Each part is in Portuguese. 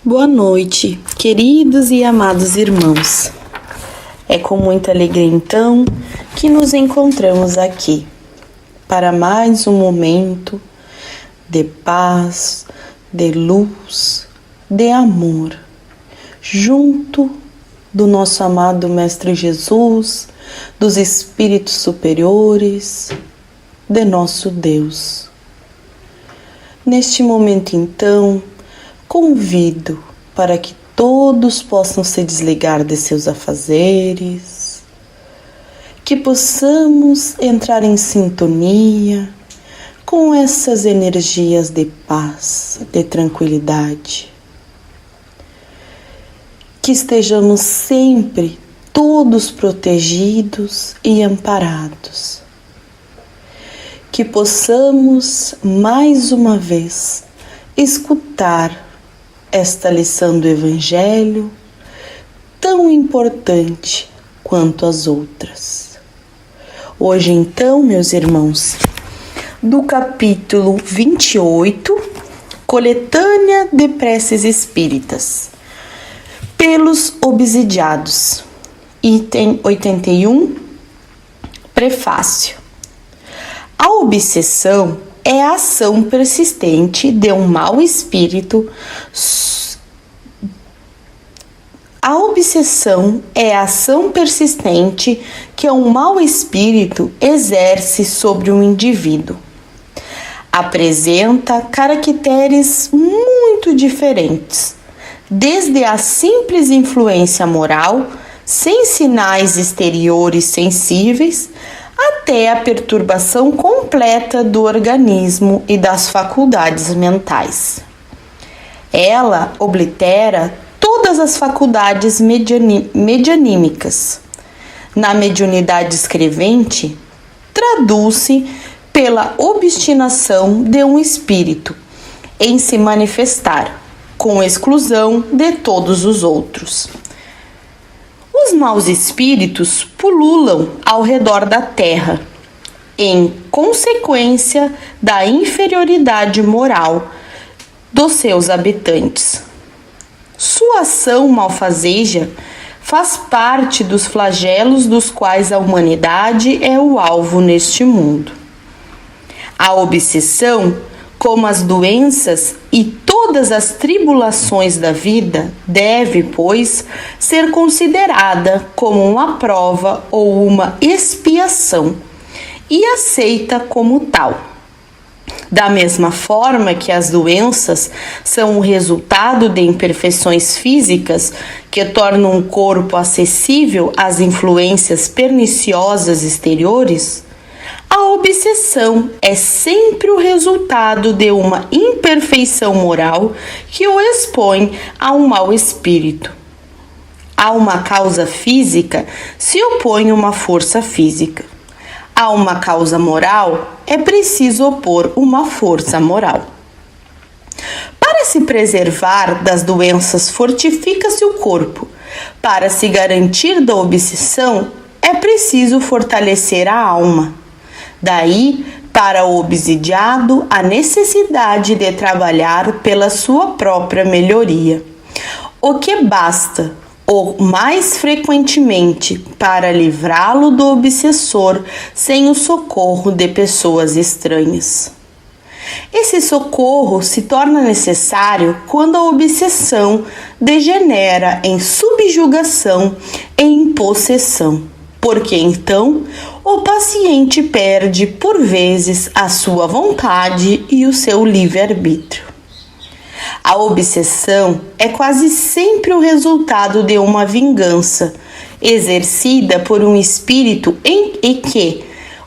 Boa noite, queridos e amados irmãos. É com muita alegria, então, que nos encontramos aqui para mais um momento de paz, de luz, de amor, junto do nosso amado Mestre Jesus, dos Espíritos superiores, de nosso Deus. Neste momento, então, convido para que todos possam se desligar de seus afazeres, que possamos entrar em sintonia com essas energias de paz, de tranquilidade. Que estejamos sempre todos protegidos e amparados. Que possamos mais uma vez escutar esta lição do Evangelho, tão importante quanto as outras. Hoje, então, meus irmãos, do capítulo 28, Coletânea de Preces Espíritas, pelos obsidiados, item 81, prefácio. A obsessão é a ação persistente de um mau espírito. A obsessão é a ação persistente que um mau espírito exerce sobre um indivíduo. Apresenta caracteres muito diferentes, desde a simples influência moral, sem sinais exteriores sensíveis, até a perturbação completa do organismo e das faculdades mentais. Ela oblitera todas as faculdades medianímicas. Na mediunidade escrevente, traduz-se pela obstinação de um espírito em se manifestar, com exclusão de todos os outros. Os maus espíritos pululam ao redor da terra, em consequência da inferioridade moral dos seus habitantes. Sua ação malfazeja faz parte dos flagelos dos quais a humanidade é o alvo neste mundo. A obsessão, como as doenças e todas as tribulações da vida, deve, pois, ser considerada como uma prova ou uma expiação e aceita como tal. Da mesma forma que as doenças são o resultado de imperfeições físicas que tornam o corpo acessível às influências perniciosas exteriores, a obsessão é sempre o resultado de uma imperfeição moral que o expõe a um mau espírito. A uma causa física se opõe uma força física. A uma causa moral é preciso opor uma força moral. Para se preservar das doenças, fortifica-se o corpo. Para se garantir da obsessão, é preciso fortalecer a alma. Daí, para o obsidiado, a necessidade de trabalhar pela sua própria melhoria, o que basta, ou mais frequentemente, para livrá-lo do obsessor sem o socorro de pessoas estranhas. Esse socorro se torna necessário quando a obsessão degenera em subjugação e em possessão, porque então o paciente perde por vezes a sua vontade e o seu livre-arbítrio. A obsessão é quase sempre o resultado de uma vingança exercida por um espírito e que,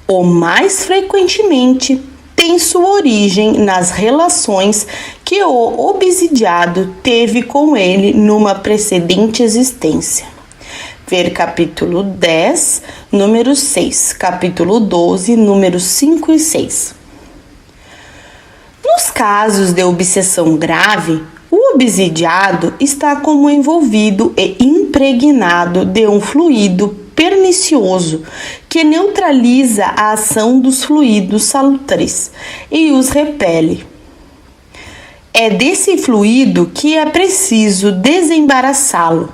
o mais frequentemente, tem sua origem nas relações que o obsidiado teve com ele numa precedente existência. Ver capítulo 10, número 6, capítulo 12, números 5 e 6. Nos casos de obsessão grave, o obsidiado está como envolvido e impregnado de um fluido pernicioso que neutraliza a ação dos fluidos salutares e os repele. É desse fluido que é preciso desembaraçá-lo.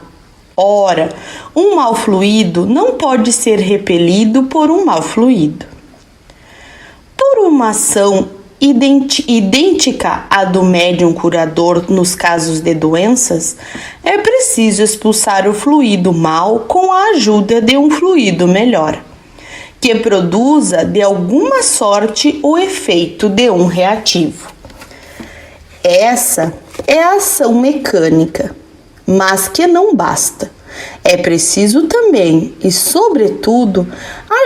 Ora, um mau fluido não pode ser repelido por um mau fluido. Por uma ação idêntica à do médium curador nos casos de doenças, é preciso expulsar o fluido mau com a ajuda de um fluido melhor, que produza de alguma sorte o efeito de um reativo. Essa é a ação mecânica, mas que não basta. É preciso também e, sobretudo,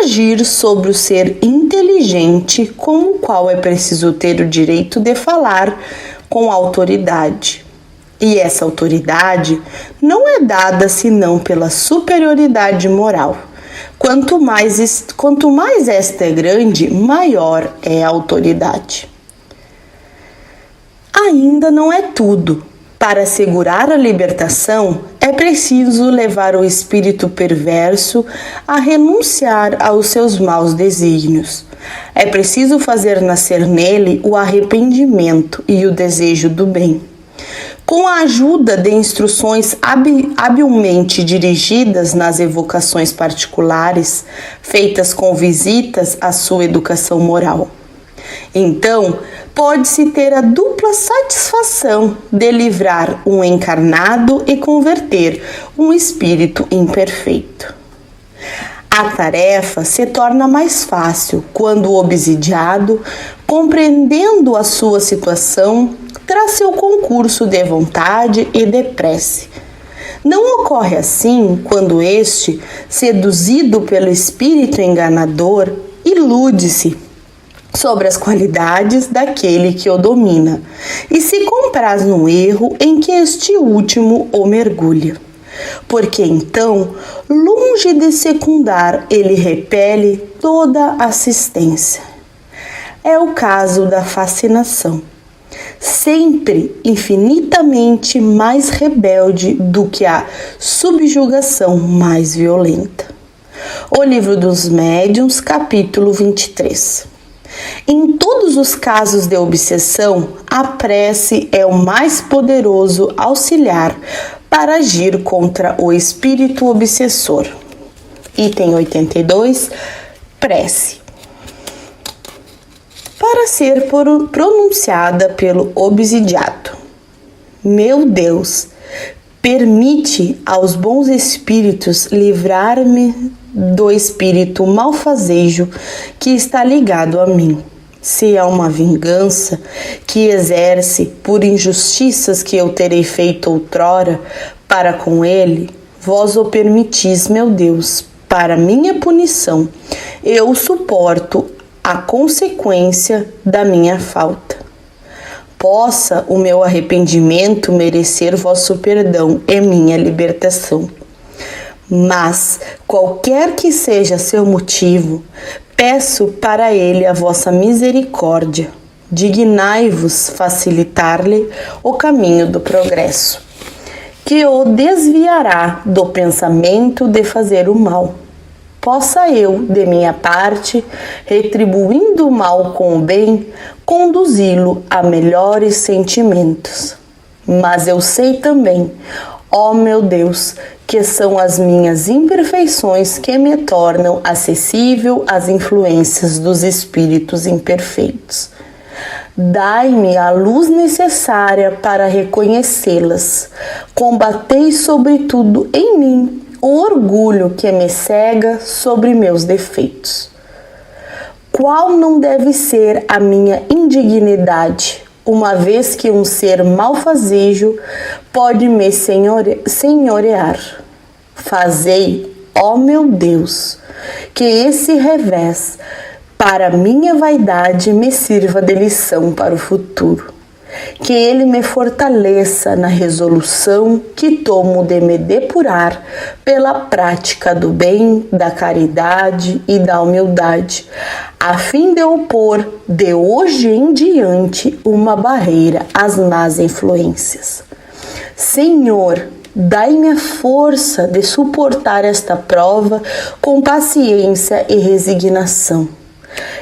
agir sobre o ser inteligente com o qual é preciso ter o direito de falar com autoridade. E essa autoridade não é dada senão pela superioridade moral. Quanto mais esta é grande, maior é a autoridade. Ainda não é tudo. Para assegurar a libertação, é preciso levar o espírito perverso a renunciar aos seus maus desígnios. É preciso fazer nascer nele o arrependimento e o desejo do bem. Com a ajuda de instruções habilmente dirigidas nas evocações particulares, feitas com visitas à sua educação moral. Então, pode-se ter a dupla satisfação de livrar um encarnado e converter um espírito imperfeito. A tarefa se torna mais fácil quando o obsidiado, compreendendo a sua situação, traz seu concurso de vontade e de prece. Não ocorre assim quando este, seduzido pelo espírito enganador, ilude-se sobre as qualidades daquele que o domina e se compraz no erro em que este último o mergulha. Porque então, longe de secundar, ele repele toda assistência. É o caso da fascinação, sempre infinitamente mais rebelde do que a subjugação mais violenta. O Livro dos Médiuns, capítulo 23. Em todos os casos de obsessão, a prece é o mais poderoso auxiliar para agir contra o espírito obsessor. Item 82. Prece. Para ser pronunciada pelo obsidiado. Meu Deus, permite aos bons espíritos livrar-me do espírito malfazejo que está ligado a mim. Se há uma vingança que exerce por injustiças que eu terei feito outrora para com ele, vós o permitis, meu Deus, para minha punição. Eu suporto a consequência da minha falta. Possa o meu arrependimento merecer vosso perdão e minha libertação. Mas, qualquer que seja seu motivo, peço para ele a vossa misericórdia. Dignai-vos facilitar-lhe o caminho do progresso, que o desviará do pensamento de fazer o mal. Possa eu, de minha parte, retribuindo o mal com o bem, conduzi-lo a melhores sentimentos. Mas eu sei também, ó meu Deus, que são as minhas imperfeições que me tornam acessível às influências dos espíritos imperfeitos. Dai-me a luz necessária para reconhecê-las. Combatei, sobretudo, em mim o orgulho que me cega sobre meus defeitos. Qual não deve ser a minha indignidade, uma vez que um ser malfazejo pode me senhorear? Fazei, ó meu Deus, que esse revés para minha vaidade me sirva de lição para o futuro. Que ele me fortaleça na resolução que tomo de me depurar pela prática do bem, da caridade e da humildade, a fim de opor de hoje em diante uma barreira às más influências. Senhor, dai-me a força de suportar esta prova com paciência e resignação.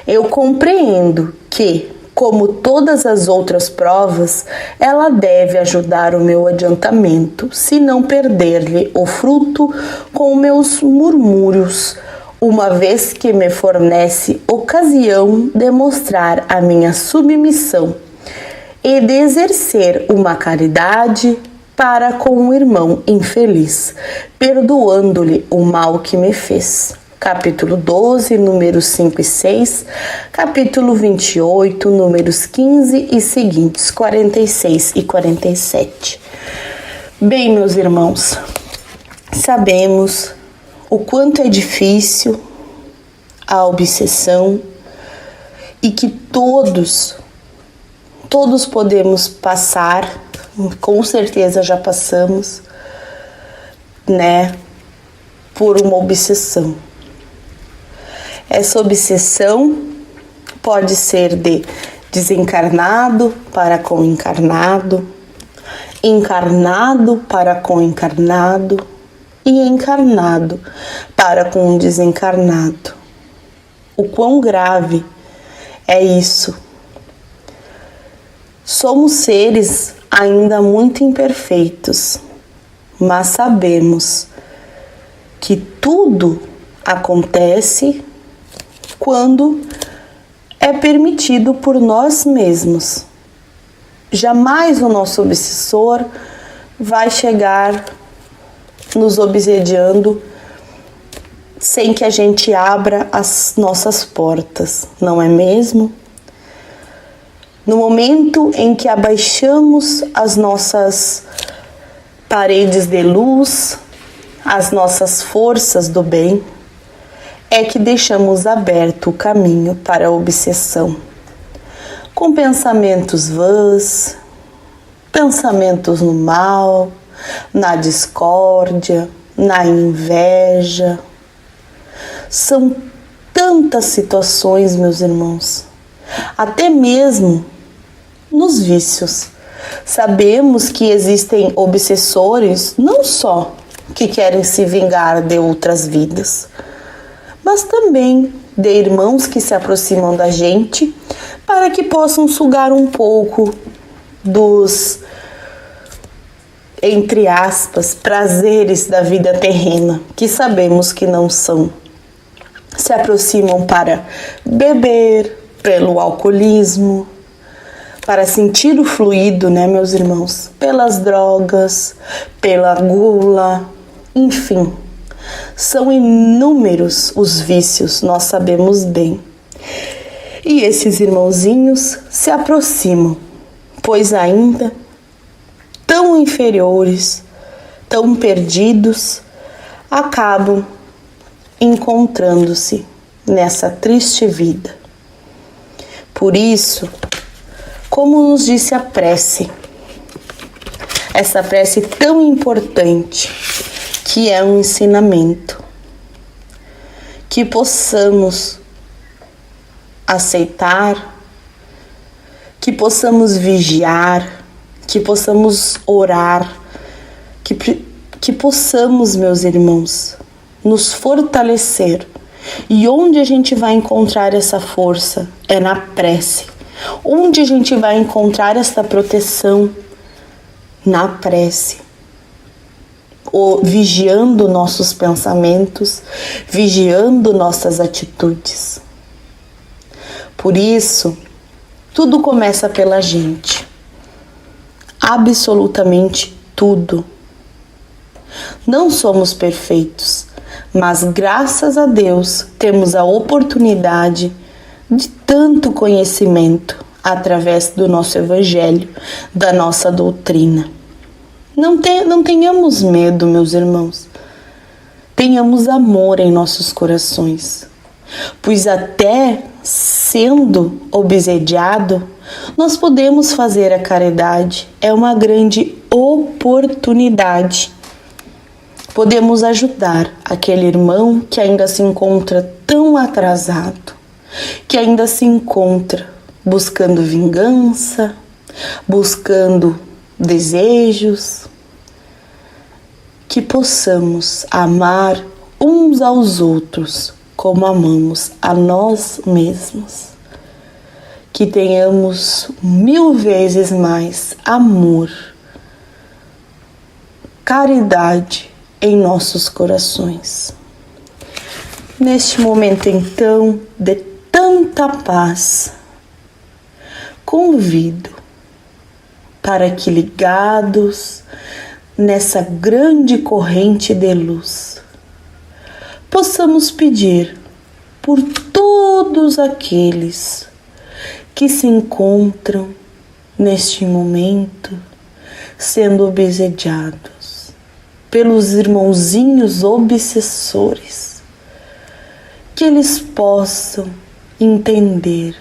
Eu compreendo que, Como todas as outras provas, ela deve ajudar o meu adiantamento, se não perder-lhe o fruto com meus murmúrios, uma vez que me fornece ocasião de mostrar a minha submissão e de exercer uma caridade para com o irmão infeliz, perdoando-lhe o mal que me fez. Capítulo 12, números 5 e 6, capítulo 28, números 15 e seguintes, 46 e 47. Bem, meus irmãos, sabemos o quanto é difícil a obsessão e que todos podemos passar, com certeza já passamos, né, por uma obsessão. Essa obsessão pode ser de desencarnado para com encarnado, encarnado para com encarnado e encarnado para com desencarnado. O quão grave é isso? Somos seres ainda muito imperfeitos, mas sabemos que tudo acontece quando é permitido por nós mesmos. Jamais o nosso obsessor vai chegar nos obsediando sem que a gente abra as nossas portas, não é mesmo? No momento em que abaixamos as nossas paredes de luz, as nossas forças do bem, é que deixamos aberto o caminho para a obsessão. Com pensamentos vãs, pensamentos no mal, na discórdia, na inveja. São tantas situações, meus irmãos, até mesmo nos vícios. Sabemos que existem obsessores não só que querem se vingar de outras vidas, mas também de irmãos que se aproximam da gente para que possam sugar um pouco dos, entre aspas, prazeres da vida terrena, que sabemos que não são. Se aproximam para beber, pelo alcoolismo, para sentir o fluido, né, meus irmãos? Pelas drogas, pela gula, enfim. São inúmeros os vícios, nós sabemos bem. E esses irmãozinhos se aproximam, pois ainda tão inferiores, tão perdidos, acabam encontrando-se nessa triste vida. Por isso, como nos disse a prece, essa prece tão importante, que é um ensinamento, que possamos aceitar, que possamos vigiar, que possamos orar, que possamos, meus irmãos, nos fortalecer. E onde a gente vai encontrar essa força? É na prece. Onde a gente vai encontrar essa proteção? Na prece. Vigiando nossos pensamentos, vigiando nossas atitudes. Por isso, tudo começa pela gente. Absolutamente tudo. Não somos perfeitos, mas graças a Deus temos a oportunidade de tanto conhecimento através do nosso evangelho, da nossa doutrina. Não tenhamos medo, meus irmãos. Tenhamos amor em nossos corações, pois até sendo obsediado, nós podemos fazer a caridade. É uma grande oportunidade. Podemos ajudar aquele irmão que ainda se encontra tão atrasado, que ainda se encontra buscando vingança, buscando desejos, que possamos amar uns aos outros como amamos a nós mesmos. que tenhamos 1000 vezes mais amor, caridade em nossos corações. Neste momento, então, de tanta paz, convido para que, ligados nessa grande corrente de luz, possamos pedir por todos aqueles que se encontram neste momento sendo obsediados pelos irmãozinhos obsessores, que eles possam entender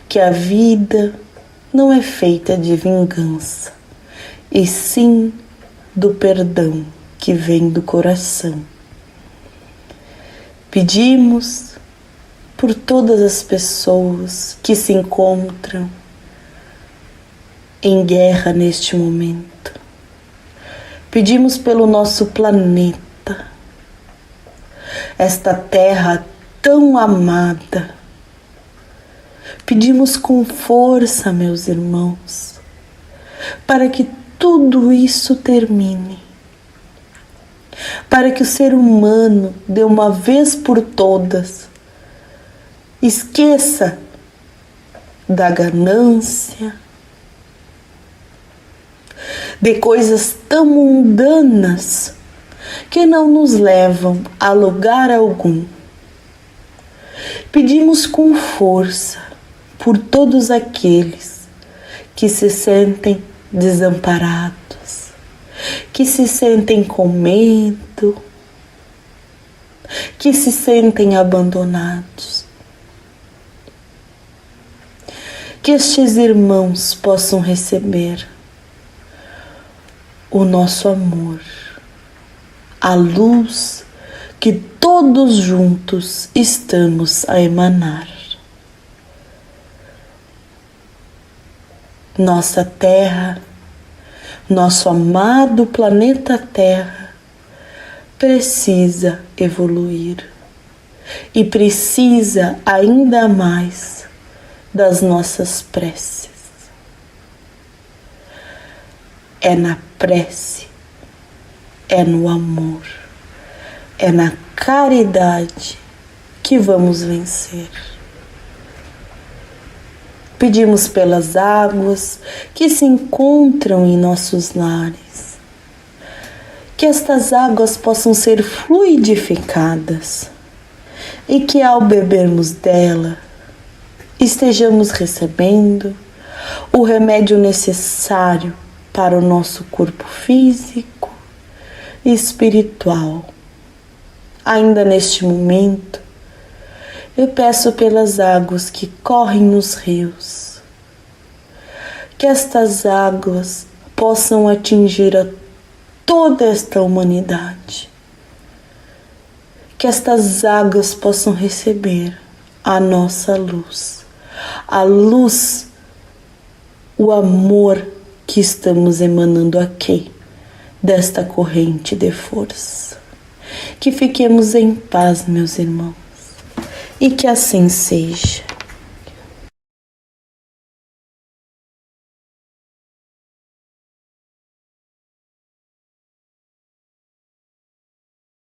que a vida não é feita de vingança, e sim do perdão que vem do coração. Pedimos por todas as pessoas que se encontram em guerra neste momento. Pedimos pelo nosso planeta, esta terra tão amada. Pedimos com força, meus irmãos, para que tudo isso termine, para que o ser humano, de uma vez por todas, esqueça da ganância, de coisas tão mundanas que não nos levam a lugar algum. Pedimos com força por todos aqueles que se sentem desamparados, que se sentem com medo, que se sentem abandonados. Que estes irmãos possam receber o nosso amor, a luz que todos juntos estamos a emanar. Nossa Terra, nosso amado planeta Terra, precisa evoluir e precisa ainda mais das nossas preces. É na prece, é no amor, é na caridade que vamos vencer. Pedimos pelas águas que se encontram em nossos lares, que estas águas possam ser fluidificadas e que, ao bebermos dela, estejamos recebendo o remédio necessário para o nosso corpo físico e espiritual. Ainda neste momento, eu peço pelas águas que correm nos rios, que estas águas possam atingir a toda esta humanidade, que estas águas possam receber a nossa luz, a luz, o amor que estamos emanando aqui desta corrente de força. Que fiquemos em paz, meus irmãos, e que assim seja.